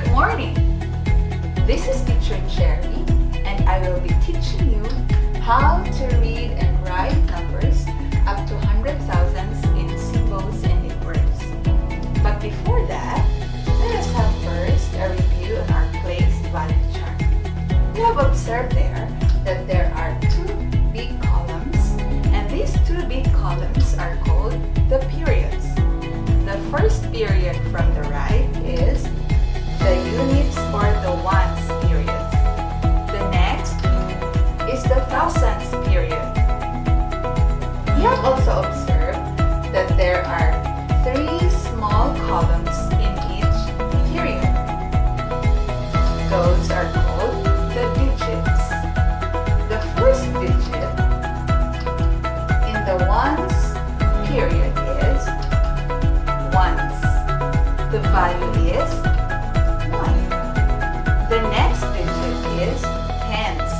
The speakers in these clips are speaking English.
Good morning! This is Teacher Cherry, and I will be teaching you how to read and write numbers up to 100,000s in symbols and in words. But before that, let us have first a review on our place value chart. You have observed there that there are two big columns, and these two big columns are called the periods. The first period from the right is the units or the ones period. The next is the thousands period. You have also observed that there are three small columns in each period. Those are called the digits. The first digit in the ones period is ones. The value is 1. The next digit is tens,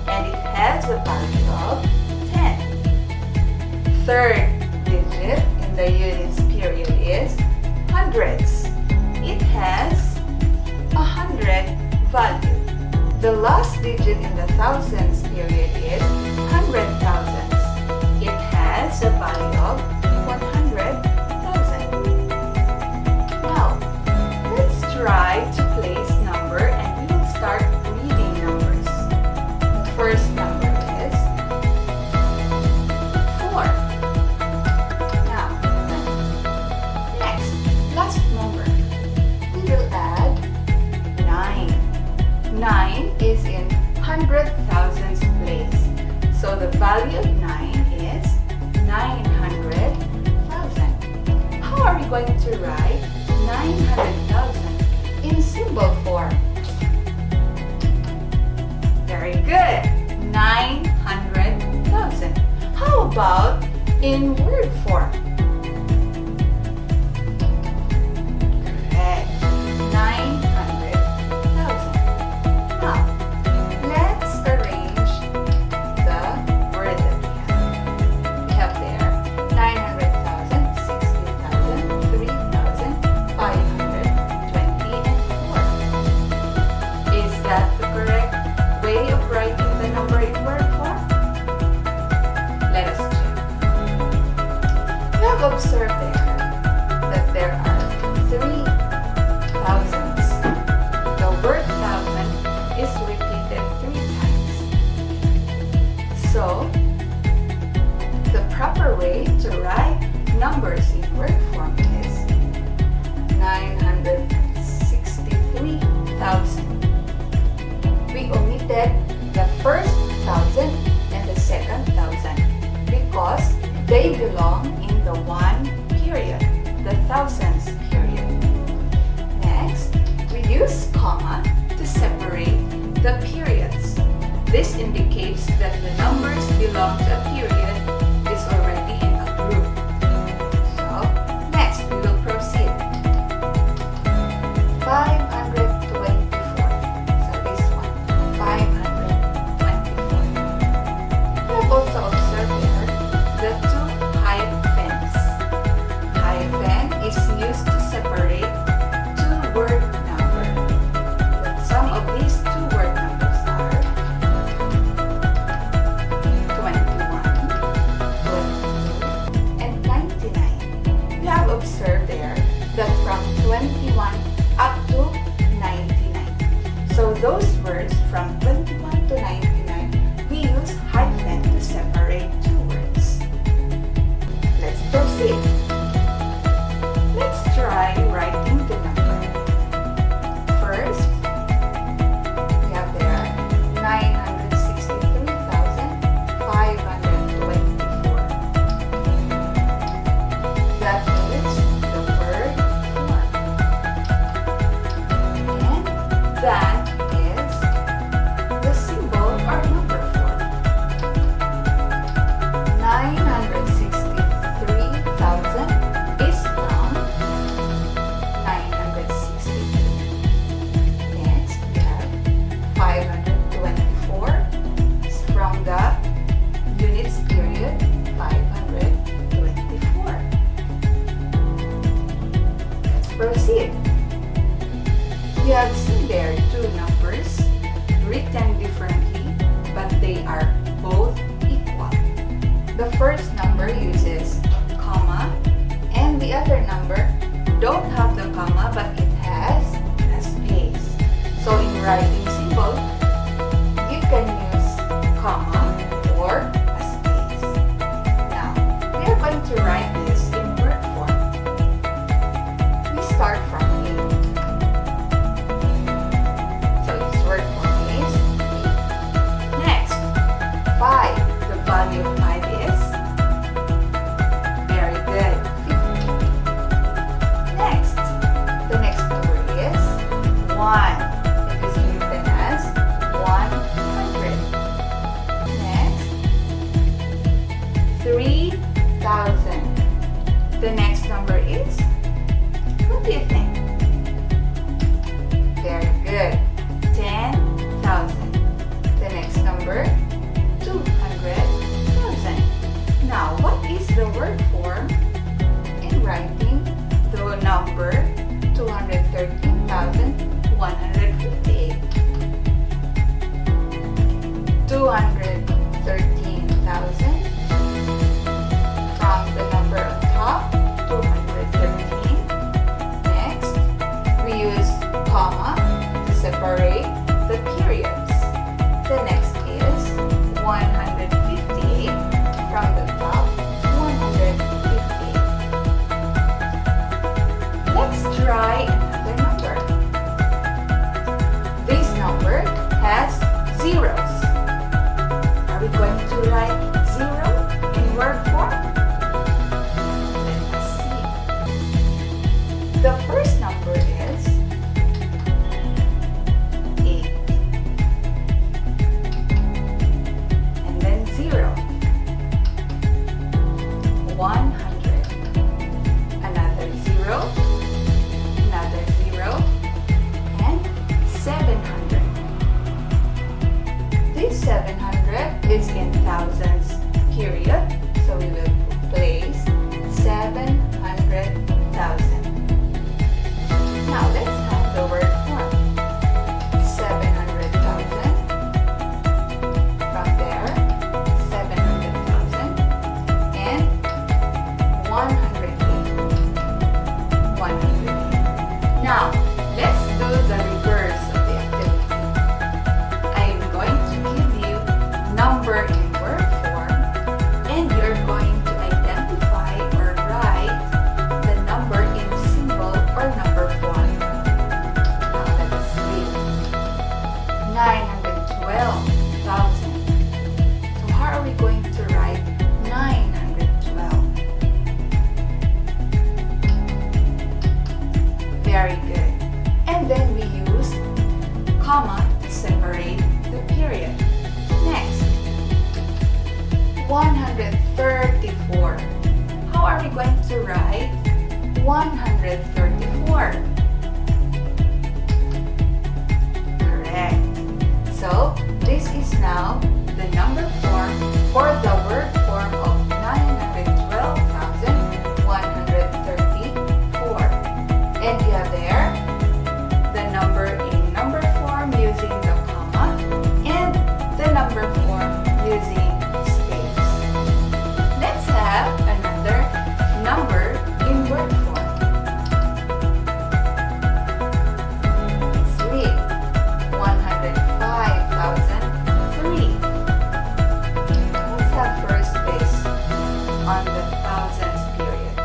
and it has a value of 10. Third digit in the units period is hundreds. It has 100 value. The last digit in the thousands period is 100,000. It has a value of 100,000. Now, let's try to place number and we will start reading numbers. The first number is 4. Now, next, last number. We will add 9. 9 is in 100,000s place. So the value of 9 is 900,000. How are we going to write 900,000 in symbol form? Very good. 900,000. How about in word form? Correct. 900,000. Now, let's arrange the word that we have. We have there 900,000, 60,000, 3,000, 500, 20, and 4. Is that the correct way of writing the number in word form? Let us check. You have observed there that there are 3 thousands. The word thousand is repeated 3 times. So, the proper way to write numbers in word form is 963,000. We omitted the first thousand and the second thousand because they belong in the one period, the thousands period. Next, we use comma to separate the periods. This indicates that the numbers belong to a period is already in a group. So, next we will proceed. 524. So this one, 524. We have also observed here the two hyphens. Hyphen is used to separate two-word number. The sum of these two-word numbers are 21, 22, and 99. You have observed there that from 21 up to 99. So those words from 21 to 99, we use hyphen to separate two words. Let's proceed. Let's try writing the number. First, we have there 963,524. That is the word form. And that is You have seen there two numbers written differently, but they are both equal. The first number uses comma, and the other number don't have the comma, but it has a space. So in writing symbol, you can use comma or a space. Now, we are going to write this in word form. We start from A. So its word form is A. Next, 5. The value of 5 is very good, 50. Next, the next number is 1. It is written as 100. Next, 3,000. The next number is, what do you think? Very good, 10,000. The next number, 200,000. Now, what is the word form in writing the number 213,158? 213,000 from the number on top, 213. Next, we use comma to separate the periods. The next is 158 from the top, 158. Let's try another number. This number has zeros. Are we going to write 0 in word form? Let us see. The first number is 8. And then 0. 100. Another 0. Another 0. And 700. This 700 is in thousands period, so we will place 700,000. Now let's have the word form. 700,000. From there, 700,000 and 108. 108. Now let's do the reverse of the activity. I am going to give you number in word form, and you're going to identify or write the number in symbol or number form. Now let us read. 912,000. So how are we going to write 912? Very good. And then we use comma to separate the period. Next, 134. How are we going to write 134? Correct. So this is now the number form for the word form of 912,134. And you have there the number in number form using the comma and the number form using space. Let's have another number in word form. Sweet. 105,003. Let's have first place on the thousands period.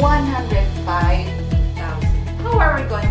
105,000. How are we going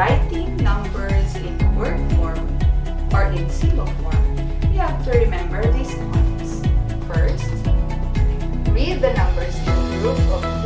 writing numbers in word form or in symbol form, you have to remember these points. First, read the numbers in group of